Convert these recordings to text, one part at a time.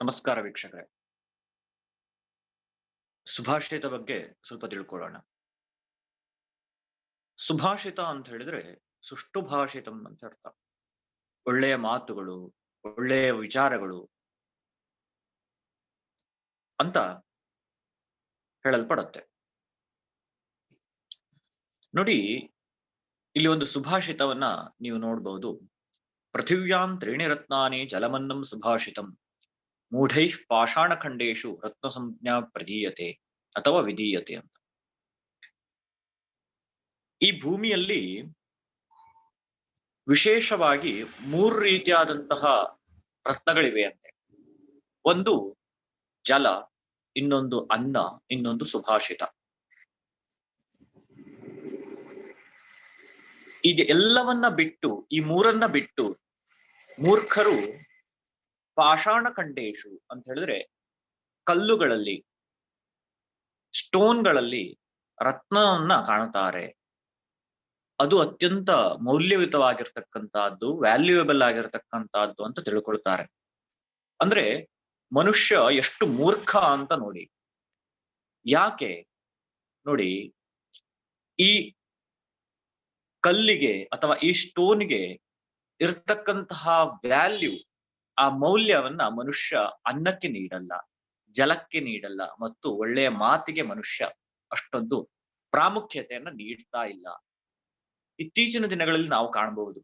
ನಮಸ್ಕಾರ ವೀಕ್ಷಕರೇ. ಸುಭಾಷಿತ ಬಗ್ಗೆ ಸ್ವಲ್ಪ ತಿಳ್ಕೊಳ್ಳೋಣ. ಸುಭಾಷಿತ ಅಂತ ಹೇಳಿದ್ರೆ ಸುಷ್ಟು ಭಾಷಿತಂ ಅಂತ ಅರ್ಥ. ಒಳ್ಳೆಯ ಮಾತುಗಳು, ಒಳ್ಳೆಯ ವಿಚಾರಗಳು ಅಂತ ಹೇಳಲ್ಪಡುತ್ತೆ. ನೋಡಿ, ಇಲ್ಲಿ ಒಂದು ಸುಭಾಷಿತವನ್ನ ನೀವು ನೋಡಬಹುದು. ಪೃಥಿವ್ಯಾಂ ತ್ರೀಣಿ ರತ್ನಾನಿ ಜಲಮನ್ನಂ ಸುಭಾಷಿತಂ ಮೂಢೈಃ ಪಾಷಾಣಖಂಡೇಶು ರತ್ನ ಸಂಜ್ಞಾ ಪ್ರದೀಯತೆ ಅಥವಾ ವಿಧೀಯತೆ ಅಂತ. ಈ ಭೂಮಿಯಲ್ಲಿ ವಿಶೇಷವಾಗಿ ಮೂರು ರೀತಿಯಾದಂತಹ ರತ್ನಗಳಿವೆ ಅಂತೆ. ಒಂದು ಜಲ, ಇನ್ನೊಂದು ಅನ್ನ, ಇನ್ನೊಂದು ಸುಭಾಷಿತ. ಈಗ ಎಲ್ಲವನ್ನ ಬಿಟ್ಟು, ಈ ಮೂರನ್ನ ಬಿಟ್ಟು ಮೂರ್ಖರು ಪಾಷಾಣ ಖಂಡೇಶು ಅಂತ ಹೇಳಿದ್ರೆ ಕಲ್ಲುಗಳಲ್ಲಿ, ಸ್ಟೋನ್ಗಳಲ್ಲಿ ರತ್ನವನ್ನ ಕಾಣುತ್ತಾರೆ. ಅದು ಅತ್ಯಂತ ಮೌಲ್ಯಯುತವಾಗಿರ್ತಕ್ಕಂತಹದ್ದು, ವ್ಯಾಲ್ಯೂಯಬಲ್ ಆಗಿರ್ತಕ್ಕಂತಹದ್ದು ಅಂತ ತಿಳ್ಕೊಳ್ತಾರೆ. ಅಂದ್ರೆ ಮನುಷ್ಯ ಎಷ್ಟು ಮೂರ್ಖ ಅಂತ ನೋಡಿ. ಯಾಕೆ ನೋಡಿ, ಈ ಕಲ್ಲಿಗೆ ಅಥವಾ ಈ ಸ್ಟೋನ್ಗೆ ಇರ್ತಕ್ಕಂತಹ ವ್ಯಾಲ್ಯೂ, ಆ ಮೌಲ್ಯವನ್ನ ಮನುಷ್ಯ ಅನ್ನಕ್ಕೆ ನೀಡಲ್ಲ, ಜಲಕ್ಕೆ ನೀಡಲ್ಲ, ಮತ್ತು ಒಳ್ಳೆಯ ಮಾತಿಗೆ ಮನುಷ್ಯ ಅಷ್ಟೊಂದು ಪ್ರಾಮುಖ್ಯತೆಯನ್ನ ನೀಡ್ತಾ ಇಲ್ಲ. ಇತ್ತೀಚಿನ ದಿನಗಳಲ್ಲಿ ನಾವು ಕಾಣಬಹುದು.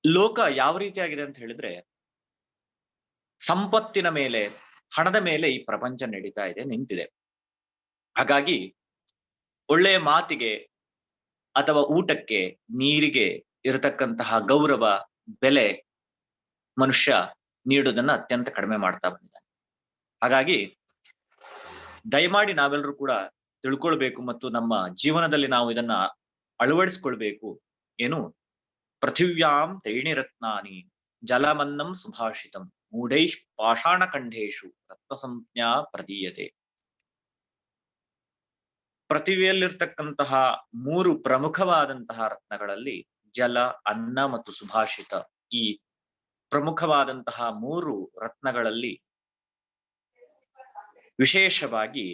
ಲೋಕ ಯಾವ ರೀತಿಯಾಗಿದೆ ಅಂತ ಹೇಳಿದ್ರೆ, ಸಂಪತ್ತಿನ ಮೇಲೆ, ಹಣದ ಮೇಲೆ ಈ ಪ್ರಪಂಚ ನಡೀತಾ ಇದೆ, ನಿಂತಿದೆ. ಹಾಗಾಗಿ ಒಳ್ಳೆಯ ಮಾತಿಗೆ ಅಥವಾ ಊಟಕ್ಕೆ, ನೀರಿಗೆ ಇರತಕ್ಕಂತಹ ಗೌರವ, ಬೆಲೆ ಮನುಷ್ಯ ನೀಡುವುದನ್ನ ಅತ್ಯಂತ ಕಡಿಮೆ ಮಾಡ್ತಾ ಬಂದಿದ್ದಾನೆ. ಹಾಗಾಗಿ ದಯಮಾಡಿ ನಾವೆಲ್ಲರೂ ಕೂಡ ತಿಳ್ಕೊಳ್ಬೇಕು ಮತ್ತು ನಮ್ಮ ಜೀವನದಲ್ಲಿ ನಾವು ಇದನ್ನ ಅಳವಡಿಸ್ಕೊಳ್ಬೇಕು. ಏನು? ಪೃಥಿವ್ಯಾಂ ತ್ರೀಣಿ ರತ್ನಾನಿ ಜಲಮನ್ನಂ ಸುಭಾಷಿತಂ ಮೂಢೈಃ ಪಾಷಾಣ ಖಂಡೇಶು ರತ್ನ ಸಂಜ್ಞಾ ಪ್ರದೀಯತೆ. ಪೃಥಿವಿಯಲ್ಲಿರ್ತಕ್ಕಂತಹ ಮೂರು ಪ್ರಮುಖವಾದಂತಹ ರತ್ನಗಳಲ್ಲಿ ಜಲ, ಅನ್ನ ಮತ್ತು ಸುಭಾಷಿತ, ಈ ಪ್ರಮುಖವಾದಂತಹ ಮೂರು ರತ್ನಗಳಲ್ಲಿ ವಿಶೇಷವಾಗಿ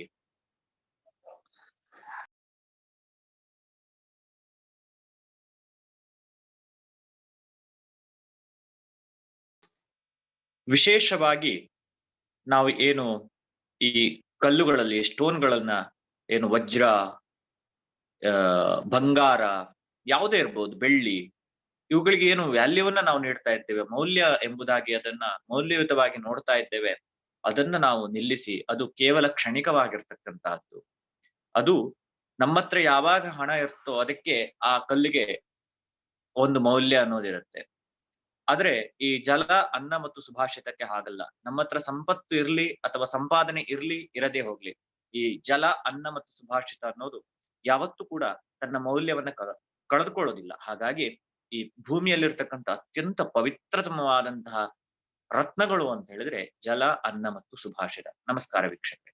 ನಾವು ಏನು ಈ ಕಲ್ಲುಗಳಲ್ಲಿ, ಸ್ಟೋನ್ಗಳನ್ನ, ಏನು ವಜ್ರ, ಬಂಗಾರ, ಯಾವುದೇ ಇರ್ಬೋದು, ಬೆಳ್ಳಿ, ಇವುಗಳಿಗೆ ಏನು ವ್ಯಾಲ್ಯೂವನ್ನ ನಾವು ನೀಡ್ತಾ ಇದ್ದೇವೆ, ಮೌಲ್ಯ ಎಂಬುದಾಗಿ ಅದನ್ನ ಮೌಲ್ಯಯುತವಾಗಿ ನೋಡ್ತಾ ಇದ್ದೇವೆ, ಅದನ್ನ ನಾವು ನಿಲ್ಲಿಸಿ ಅದು ಕೇವಲ ಕ್ಷಣಿಕವಾಗಿರ್ತಕ್ಕಂತಹದ್ದು. ಅದು ನಮ್ಮ ಹತ್ರ ಯಾವಾಗ ಹಣ ಇರುತ್ತೋ ಅದಕ್ಕೆ ಆ ಕಲ್ಲಿಗೆ ಒಂದು ಮೌಲ್ಯ ಅನ್ನೋದಿರುತ್ತೆ. ಆದ್ರೆ ಈ ಜಲ, ಅನ್ನ ಮತ್ತು ಸುಭಾಷಿತಕ್ಕೆ ಹಾಗಲ್ಲ. ನಮ್ಮ ಹತ್ರ ಸಂಪತ್ತು ಇರ್ಲಿ ಅಥವಾ ಸಂಪಾದನೆ ಇರ್ಲಿ, ಇರದೇ ಹೋಗ್ಲಿ, ಈ ಜಲ, ಅನ್ನ ಮತ್ತು ಸುಭಾಷಿತ ಅನ್ನೋದು ಯಾವತ್ತೂ ಕೂಡ ತನ್ನ ಮೌಲ್ಯವನ್ನ ಕಳೆದುಕೊಳ್ಳೋದಿಲ್ಲ. ಹಾಗಾಗಿ ಈ ಭೂಮಿಯಲ್ಲಿರ್ತಕ್ಕಂಥ ಅತ್ಯಂತ ಪವಿತ್ರತಮವಾದಂತಹ ರತ್ನಗಳು ಅಂತ ಹೇಳಿದ್ರೆ ಜಲ, ಅನ್ನ ಮತ್ತು ಸುಭಾಷಿತ. ನಮಸ್ಕಾರ ವೀಕ್ಷಕರೇ.